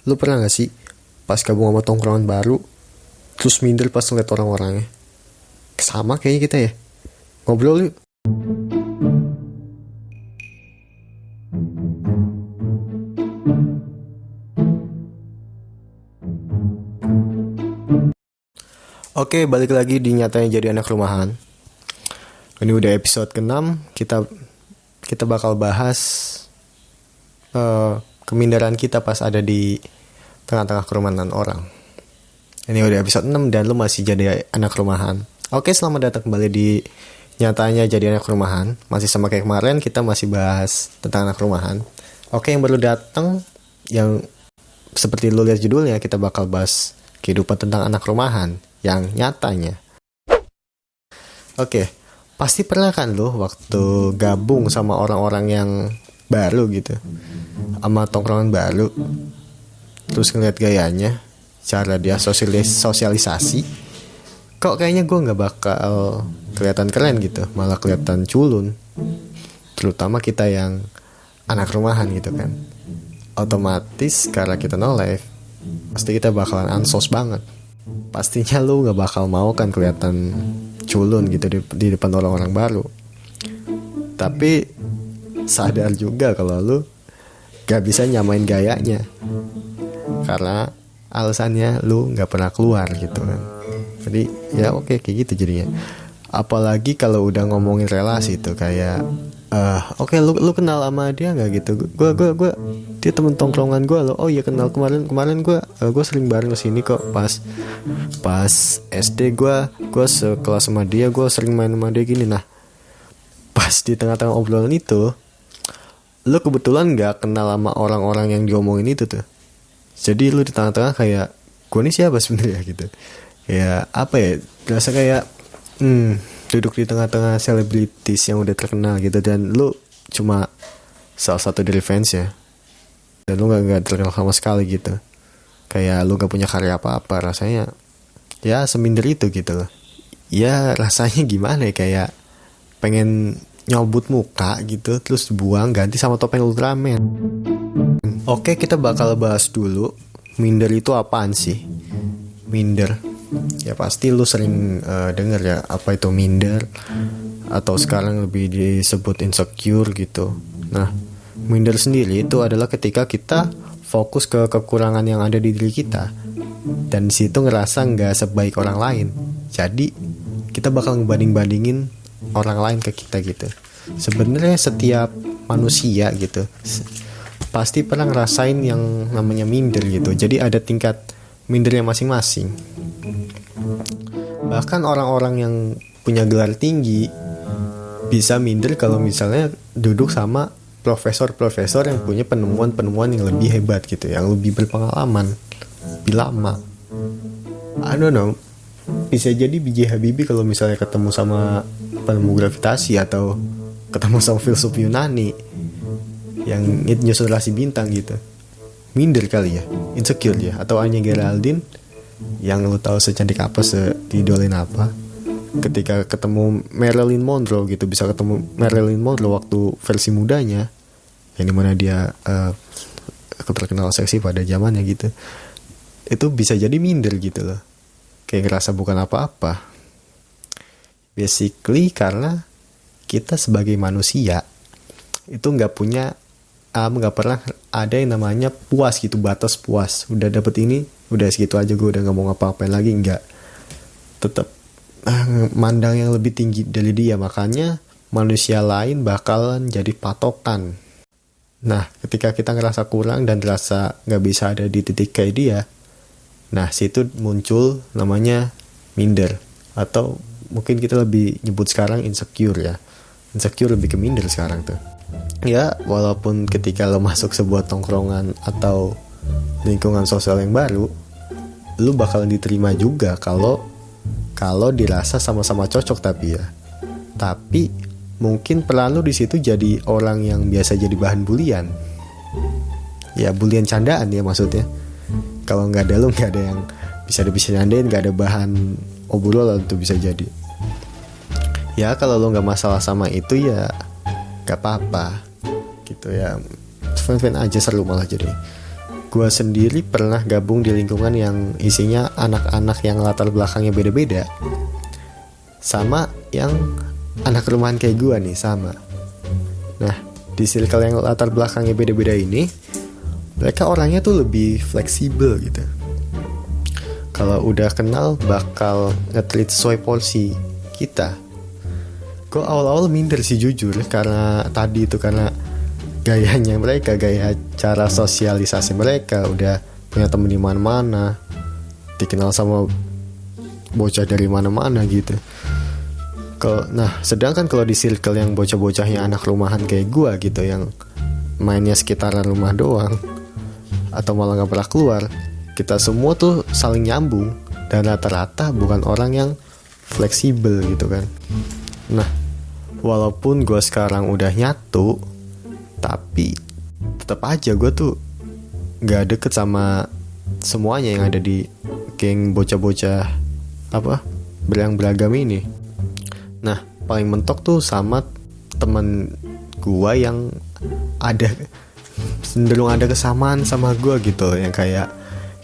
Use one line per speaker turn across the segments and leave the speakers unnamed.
Lu pernah gak sih pas gabung sama tongkrongan baru, terus minder pas ngeliat orang-orangnya? Sama kayaknya kita ya. Ngobrol yuk. Oke, balik lagi di Nyatanya Jadi Anak Rumahan. Ini udah episode ke-6. Kita bakal bahas keminderan kita pas ada di tengah-tengah kerumunan orang. Ini udah episode 6 dan lu masih jadi anak rumahan. Oke, selamat datang kembali di Nyatanya Jadi Anak Rumahan. Masih sama kayak kemarin, kita masih bahas tentang anak rumahan. Oke, yang baru datang, yang seperti lu lihat judulnya, kita bakal bahas kehidupan tentang anak rumahan yang nyatanya. Oke, pasti pernah kan lu waktu gabung sama orang-orang yang baru gitu, sama tongkrongan baru, terus ngeliat gayanya, cara dia sosialisasi, kok kayaknya gue gak bakal kelihatan keren gitu, malah kelihatan culun. Terutama kita yang anak rumahan gitu kan. Otomatis karena kita no life, pasti kita bakalan ansos banget. Pastinya lu gak bakal mau kan kelihatan culun gitu di depan orang-orang baru. Tapi sadar juga kalau lu gak bisa nyamain gayanya, karena alasannya lu gak pernah keluar gitu kan. Jadi ya oke, kayak gitu jadinya. Apalagi kalau udah ngomongin relasi tuh kayak oke, lu kenal sama dia nggak gitu? Gue dia temen tongkrongan gue lo. Oh iya, kenal kemarin gue sering bareng kesini kok pas SD. Gue sekelas sama dia, gue sering main sama dia gini. Nah, pas di tengah-tengah obrolan itu, lu kebetulan nggak kenal sama orang-orang yang diomongin itu tuh. Jadi lu di tengah-tengah kayak, gue ini siapa sebenarnya gitu. Ya apa ya, berasa kayak duduk di tengah-tengah selebritis yang udah terkenal gitu, dan lu cuma salah satu dari fans ya, dan lu gak terkenal sama sekali gitu, kayak lu gak punya karya apa-apa. Rasanya ya seminder itu gitu loh. Ya rasanya gimana ya, kayak pengen nyobut muka gitu terus buang ganti sama topeng Ultraman. Oke, kita bakal bahas dulu minder itu apaan sih. Minder, ya pasti lu sering denger ya apa itu minder, atau sekarang lebih disebut insecure gitu. Nah, minder sendiri itu adalah ketika kita fokus ke kekurangan yang ada di diri kita, dan di situ ngerasa nggak sebaik orang lain. Jadi kita bakal ngebanding-bandingin orang lain ke kita gitu. Sebenarnya setiap manusia gitu pasti pernah ngerasain yang namanya minder gitu. Jadi ada tingkat mindernya masing-masing. Bahkan orang-orang yang punya gelar tinggi bisa minder kalau misalnya duduk sama profesor-profesor yang punya penemuan-penemuan yang lebih hebat gitu, yang lebih berpengalaman, lebih lama. I don't know, bisa jadi B.J. Habibie kalau misalnya ketemu sama penemu gravitasi, atau ketemu sama filsuf Yunani yang nyusun rasi bintang gitu. Minder kali ya, insecure ya. Atau Anya Geraldine yang lu tahu secantik apa, seidolin apa, ketika ketemu Marilyn Monroe gitu, bisa ketemu Marilyn Monroe waktu versi mudanya, yang dimana dia terkenal seksi pada zamannya gitu, itu bisa jadi minder gitu loh, kayak ngerasa bukan apa-apa. Basically karena kita sebagai manusia itu nggak pernah ada yang namanya puas gitu, batas puas. Udah dapet ini, udah segitu aja, gue udah gak mau ngapa-ngapain lagi. Enggak, tetap mandang yang lebih tinggi dari dia. Makanya manusia lain bakalan jadi patokan. Nah, ketika kita ngerasa kurang dan ngerasa gak bisa ada di titik kayak dia, nah situ muncul namanya minder. Atau mungkin kita lebih nyebut sekarang insecure ya. Insecure lebih ke minder sekarang tuh. Ya, walaupun ketika lo masuk sebuah tongkrongan atau lingkungan sosial yang baru, lo bakalan diterima juga kalau dirasa sama-sama cocok. Tapi mungkin pelan lo di situ jadi orang yang biasa jadi bahan bulian. Ya, bulian candaan ya maksudnya. Kalau nggak ada lo, nggak ada yang bisa dibicandain, nggak ada bahan obrolan tuh bisa jadi. Ya kalau lo nggak masalah sama itu ya gak apa-apa gitu ya, fan-fan aja, seru malah jadi. Gue sendiri pernah gabung di lingkungan yang isinya anak-anak yang latar belakangnya beda-beda, sama yang anak rumahan kayak gue nih, sama. Nah, di circle yang latar belakangnya beda-beda ini, mereka orangnya tuh lebih fleksibel gitu. Kalau udah kenal bakal nge-treat sesuai porsi kita. Gue awal-awal minder sih jujur, karena tadi itu, karena gayanya mereka, gaya cara sosialisasi mereka, udah punya temen di mana-mana, dikenal sama bocah dari mana-mana gitu. Nah, sedangkan kalau di circle yang bocah-bocahnya anak rumahan kayak gue gitu, yang mainnya sekitaran rumah doang, atau malah gak pernah keluar, kita semua tuh saling nyambung, dan rata-rata bukan orang yang fleksibel gitu kan. Nah, walaupun gue sekarang udah nyatu, tapi tetap aja gue tuh gak deket sama semuanya yang ada di geng bocah-bocah beragam ini. Nah, paling mentok tuh sama temen gue yang cenderung ada kesamaan sama gue gitu, yang kayak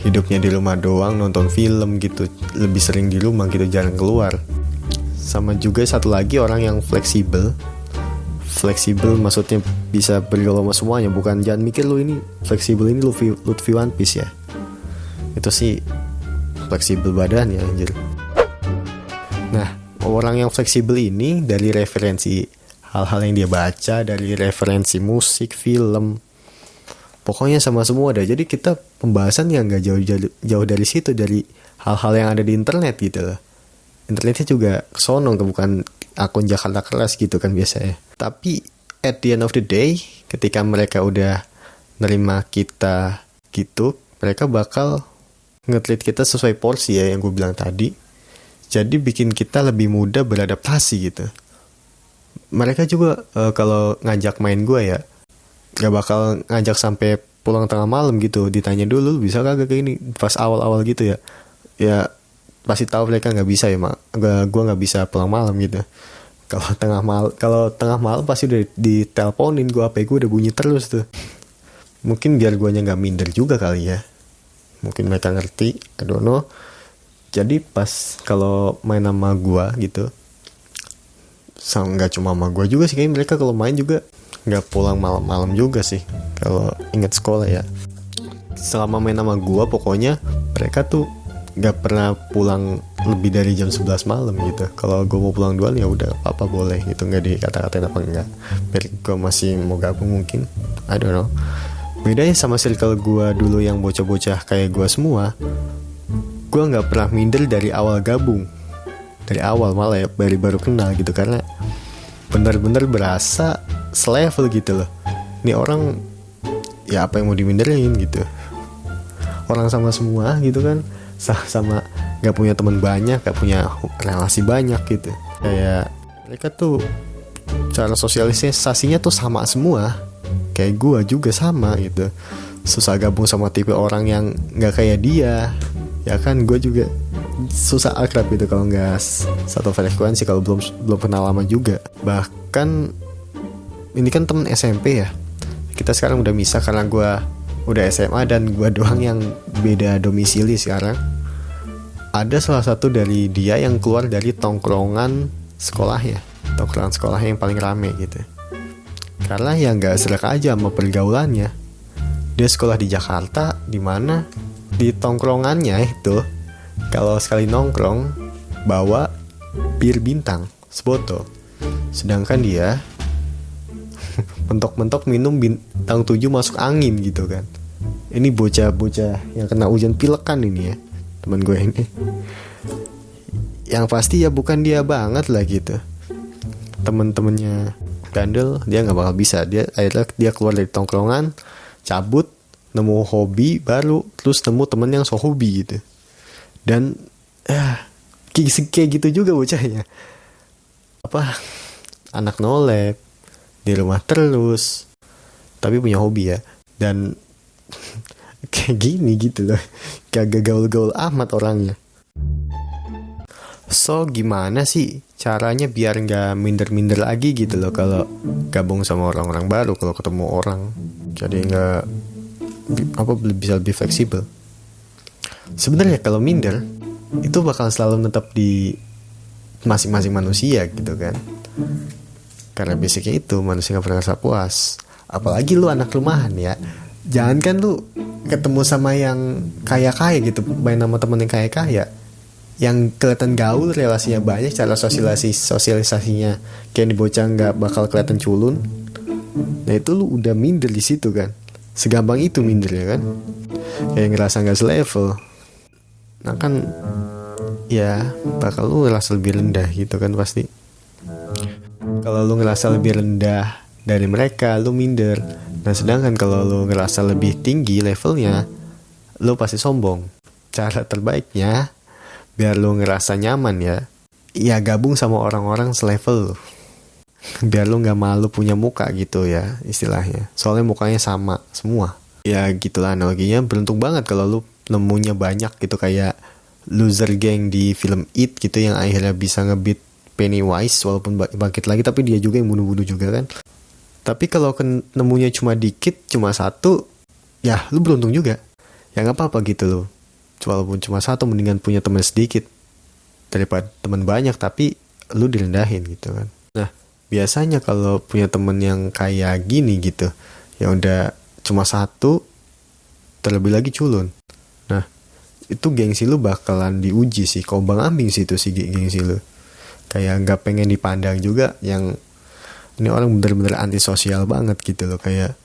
hidupnya di rumah doang, nonton film gitu, lebih sering di rumah gitu, jarang keluar. Sama juga satu lagi orang yang fleksibel maksudnya bisa bergaul sama semuanya, bukan jangan mikir lu ini fleksibel ini Lutfi One Piece ya, itu sih fleksibel badan ya anjir. Nah, orang yang fleksibel ini dari referensi hal-hal yang dia baca, dari referensi musik, film, pokoknya sama semua dah. Jadi kita pembahasan yang gak jauh dari situ, dari hal-hal yang ada di internet gitu loh. Internetnya juga sono, bukan akun Jakarta Keras gitu kan biasanya. Tapi at the end of the day, ketika mereka udah nerima kita gitu, mereka bakal nge-treat kita sesuai porsi ya, yang gue bilang tadi. Jadi bikin kita lebih mudah beradaptasi gitu. Mereka juga kalau ngajak main gue ya, gak bakal ngajak sampai pulang tengah malam gitu. Ditanya dulu, bisa kagak kayak ini pas awal-awal gitu ya. Ya pasti tahu mereka nggak bisa ya, gue nggak bisa pulang malam gitu. Kalau tengah malam pasti udah diteleponin gue, HP gue udah bunyi terus tuh. Mungkin biar guanya nggak minder juga kali ya. Mungkin mereka ngerti, I don't know. Jadi pas kalau main sama gue gitu, nggak cuma sama gue juga sih, kayaknya mereka kalau main juga nggak pulang malam-malam juga sih. Kalau ingat sekolah ya, selama main sama gue pokoknya mereka tuh nggak pernah pulang lebih dari jam 11 malam gitu. Kalau gue mau pulang duluan ya udah apa boleh gitu, nggak dikata-katain apa enggak. Biar gue masih mau gabung mungkin, I don't know. Bedanya sama circle gue dulu yang bocah-bocah kayak gue semua, gue nggak pernah minder dari awal gabung, dari awal malah ya, baru kenal gitu, karena benar-benar berasa selevel gitu loh. Ini orang ya apa yang mau diminderin gitu, orang sama semua gitu kan, sama nggak punya teman banyak, nggak punya relasi banyak gitu. Kayak mereka tuh cara sosialisasinya tuh sama semua, kayak gue juga sama gitu. Susah gabung sama tipe orang yang nggak kayak dia. Ya kan, gue juga susah akrab gitu kalau nggak satu frekuensi, kalau belum kenal lama juga. Bahkan ini kan temen SMP ya, kita sekarang udah misah karena gue udah SMA dan gue doang yang beda domisili sekarang. Ada salah satu dari dia yang keluar dari tongkrongan sekolahnya yang paling rame gitu, karena ya nggak serak aja sama pergaulannya. Dia sekolah di Jakarta, di mana di tongkrongannya itu kalau sekali nongkrong bawa bir bintang sebotol, sedangkan dia mentok-mentok minum bintang 7 masuk angin gitu kan. Ini bocah-bocah yang kena hujan pilekan ini ya, teman gue ini. Yang pasti ya bukan dia banget lah gitu, temen-temennya bandel, dia nggak bakal bisa. Akhirnya dia keluar dari tongkrongan, cabut, nemu hobi baru, terus nemu temen yang so hobi gitu. Dan kayak gitu juga bocahnya, anak nolep di rumah terus tapi punya hobi ya, dan kayak gini gitu loh, kagak gaul-gaul amat orangnya. So gimana sih caranya biar gak minder-minder lagi gitu loh kalau gabung sama orang-orang baru, kalau ketemu orang? Jadi gak bisa lebih fleksibel. Sebenarnya kalau minder itu bakal selalu tetap di masing-masing manusia gitu kan, karena basicnya itu manusia gak pernah ngerasa puas. Apalagi lu anak rumahan ya, jangan kan lu ketemu sama yang kaya-kaya gitu, main sama temen yang kaya-kaya, yang kelihatan gaul, relasinya banyak, cara sosialisasinya kayak di bocah nggak bakal kelihatan culun. Nah itu lu udah minder di situ kan, segampang itu mindernya kan, kayak ngerasa nggak selevel. Nah kan ya bakal lu ngerasa lebih rendah gitu kan pasti. Kalau lu ngerasa lebih rendah dari mereka, lu minder. Nah sedangkan kalau lu ngerasa lebih tinggi levelnya, lu pasti sombong. Cara terbaiknya biar lu ngerasa nyaman ya gabung sama orang-orang selevel lu. Biar lu gak malu punya muka gitu ya istilahnya. Soalnya mukanya sama semua. Ya gitulah analoginya. Beruntung banget kalau lu nemunya banyak gitu, kayak loser gang di film It gitu, yang akhirnya bisa ngebeat Pennywise walaupun bangkit lagi, tapi dia juga yang bunuh-bunuh juga kan. Tapi kalau nemunya cuma dikit, cuma satu, ya lu beruntung juga. Ya gak apa-apa gitu loh. Walaupun cuma satu, mendingan punya teman sedikit daripada teman banyak tapi lu direndahin gitu kan. Nah biasanya kalau punya temen yang kayak gini gitu, ya udah cuma satu, terlebih lagi culun, nah itu gengsi lu bakalan diuji sih. Kombang ambing sih itu sih gengsi lu. Kayak gak pengen dipandang juga, yang ini orang bener-bener antisosial banget gitu loh, kayak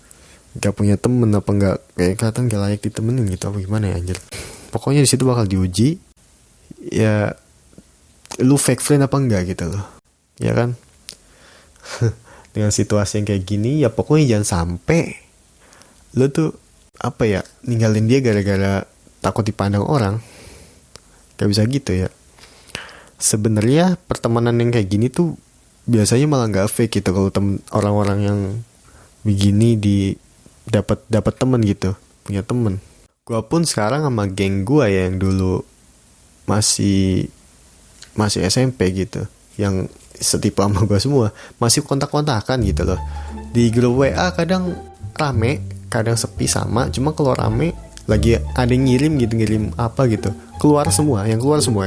gak punya temen apa gak, kayak kelihatan gak layak ditemenin gitu, apa gimana ya anjir. Pokoknya di situ bakal diuji ya lu fake friend apa enggak gitu loh, ya kan. Dengan situasi yang kayak gini ya pokoknya jangan sampai lu tuh apa ya, ninggalin dia gara-gara takut dipandang orang. Gak bisa gitu ya. Sebenarnya pertemanan yang kayak gini tuh biasanya malah nggak fake gitu, kalau orang-orang yang begini dapat temen gitu, punya temen. Gua pun sekarang sama geng gua ya, yang dulu masih SMP gitu, yang setipe sama gua semua, masih kontak-kontakan gitu loh. Di grup WA kadang rame, kadang sepi sama. Cuma kalau rame lagi ada yang ngirim apa gitu, keluar semua,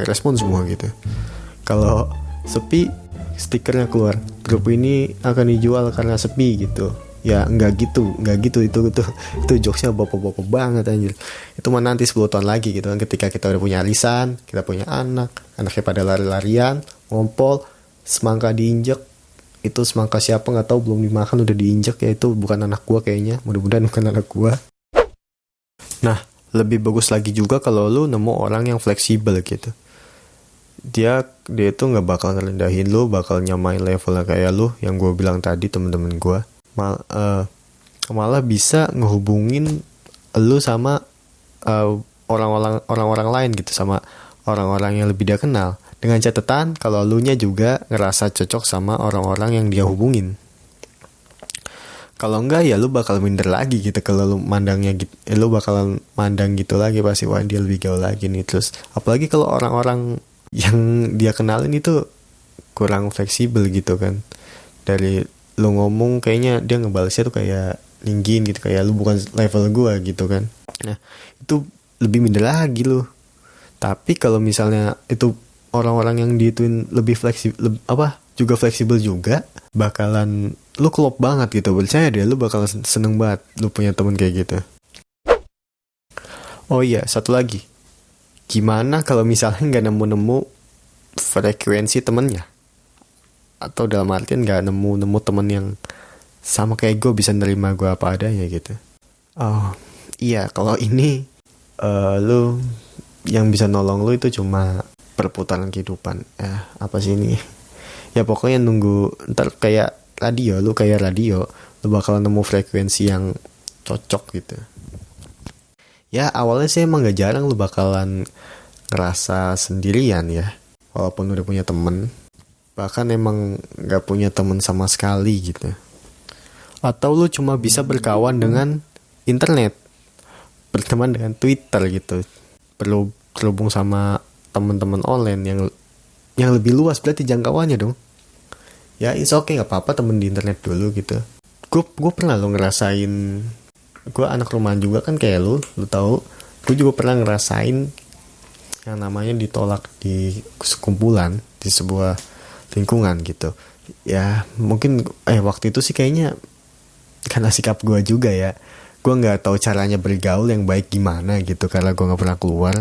respon semua gitu. Kalau sepi, stikernya keluar, grup ini akan dijual karena sepi gitu. Ya enggak gitu itu jokesnya bapak-bapak banget anjir. Itu mah nanti 10 tahun lagi gitu kan, ketika kita udah punya arisan, kita punya anaknya pada lari-larian, ngompol, semangka diinjek. Itu semangka siapa nggak tahu, belum dimakan udah diinjek, ya itu bukan anak gua kayaknya, mudah-mudahan bukan anak gua. Nah lebih bagus lagi juga kalau lu nemu orang yang fleksibel gitu. Dia itu nggak bakal ngerendahin lu, bakal nyamain levelnya kayak lu, yang gue bilang tadi, temen-temen gue malah bisa ngehubungin lu sama orang-orang lain gitu, sama orang-orang yang lebih dia kenal, dengan catatan kalau lu nya juga ngerasa cocok sama orang-orang yang dia hubungin. Kalau enggak ya lu bakal minder lagi gitu, kalau lu mandangnya gitu, lu bakalan mandang gitu lagi pasti, wah dia lebih gaul lagi nih. Terus apalagi kalau orang-orang yang dia kenalin itu kurang fleksibel gitu kan, dari lu ngomong kayaknya dia ngebalasnya tuh kayak ninggin gitu, kayak lu bukan level gua gitu kan. Nah itu lebih minder lagi lu. Tapi kalau misalnya itu orang-orang yang diituin lebih fleksibel, juga fleksibel juga, bakalan lu klop banget gitu. Percaya deh, lu bakalan seneng banget lu punya temen kayak gitu. Oh iya, satu lagi, gimana kalau misalnya nggak nemu frekuensi temennya, atau dalam artian nggak nemu temen yang sama kayak gue, bisa nerima gue apa adanya gitu. Oh iya, kalau ini lu yang bisa nolong lu itu cuma perputaran kehidupan. Apa sih ini? Ya pokoknya nunggu ntar kayak radio, lu bakal nemu frekuensi yang cocok gitu. Ya awalnya sih emang gak jarang lu bakalan ngerasa sendirian ya, walaupun udah punya temen, bahkan emang gak punya temen sama sekali gitu. Atau lu cuma bisa berkawan dengan internet, berteman dengan Twitter gitu, perlu terhubung sama teman-teman online yang lebih luas berarti jangkauannya dong. Ya it's okay, gak apa-apa temen di internet dulu gitu. Gue pernah lo ngerasain gue anak rumahan juga kan kayak lu tahu. Gue juga pernah ngerasain yang namanya ditolak di sekumpulan di sebuah lingkungan gitu. Ya mungkin waktu itu sih kayaknya karena sikap gue juga ya. Gue nggak tahu caranya bergaul yang baik gimana gitu karena gue nggak pernah keluar.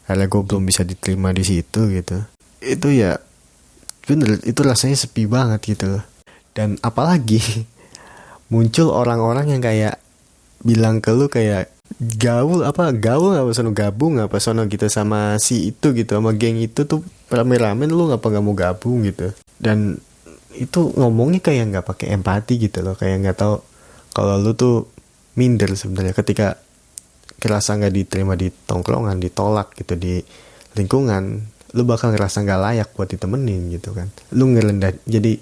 Karena gue belum bisa diterima di situ gitu. Itu ya bener, itu rasanya sepi banget gitu. Dan apalagi muncul orang-orang yang kayak bilang ke lu kayak gaul apa sono gabung apa sono gitu sama si itu gitu, sama geng itu tuh rame-rame, lu ngapa nggak mau gabung gitu. Dan itu ngomongnya kayak nggak pakai empati gitu loh, kayak nggak tahu kalau lu tuh minder sebenarnya ketika kerasa nggak diterima di tongkrongan, ditolak gitu di lingkungan, lu bakal ngerasa nggak layak buat ditemenin gitu kan. Lu ngerendah, jadi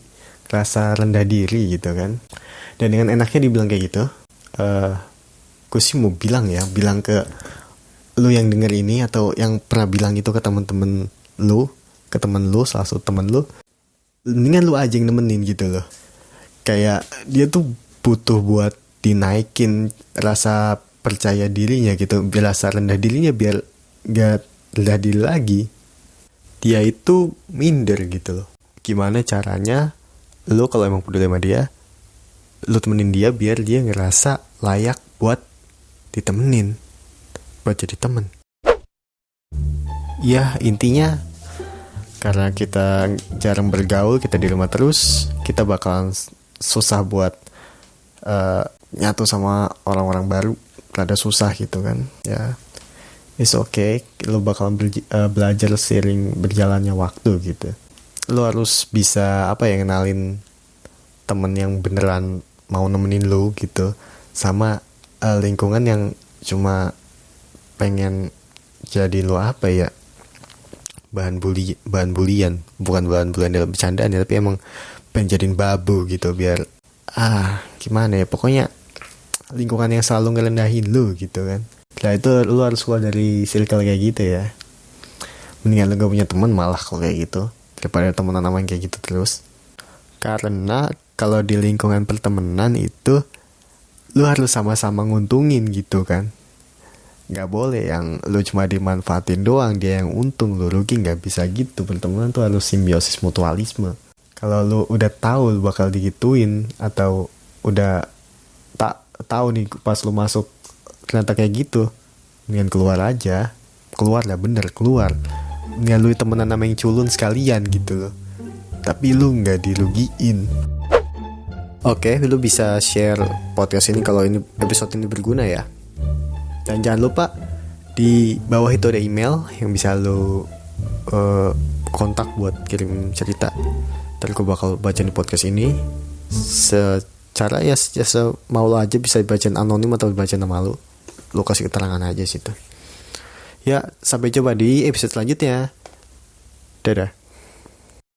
rasa rendah diri gitu kan. Dan dengan enaknya dibilang kayak gitu, gue sih mau bilang ke lu yang denger ini atau yang pernah bilang itu ke temen-temen lu, ke temen lu, salah satu temen lu, mendingan lu aja yang nemenin gitu loh. Kayak dia tuh butuh buat dinaikin rasa percaya dirinya gitu, biar rasa rendah dirinya biar gak rendah diri lagi. Dia itu minder gitu loh. Gimana caranya lu kalau emang peduli sama dia, lu temenin dia biar dia ngerasa layak buat ditemenin, buat jadi temen. Ya intinya karena kita jarang bergaul, kita di rumah terus, kita bakalan susah buat nyatu sama orang-orang baru, rada susah gitu kan. Ya it's okay, lu bakalan belajar seiring berjalannya waktu gitu. Lu harus bisa kenalin temen yang beneran mau nemenin lu gitu, sama lingkungan yang cuma pengen jadi lu bahan bulian, bukan bahan bulian dalam bercandaan ya, tapi emang pengen jadiin babu gitu biar gimana ya, pokoknya lingkungan yang selalu ngerendahin lu gitu kan. Nah itu lu harus keluar dari circle kayak gitu ya. Mendingan lu gak punya teman malah kalau kayak gitu, daripada temenan sama yang kayak gitu terus. Karena kalau di lingkungan pertemanan itu lu harus sama-sama nguntungin gitu kan. Gak boleh yang lu cuma dimanfaatin doang, dia yang untung lu rugi, gak bisa gitu. Pertemanan tuh harus simbiosis mutualisme. Kalau lu udah tahu lu bakal digituin, atau udah tahu nih pas lu masuk ternyata kayak gitu, mendingan keluar aja. Keluar lah, bener keluar. Mendingan lu temenan sama yang culun sekalian gitu loh, tapi lu gak dirugiin. Oke, lu bisa share podcast ini kalau ini episode ini berguna ya. Dan jangan lupa di bawah itu ada email yang bisa lu kontak buat kirim cerita. Ntar gue bakal baca di podcast ini secara ya mau lo aja, bisa dibacain anonim atau dibacain nama lu kasih keterangan aja situ. Ya, sampai jumpa di episode selanjutnya. Dadah.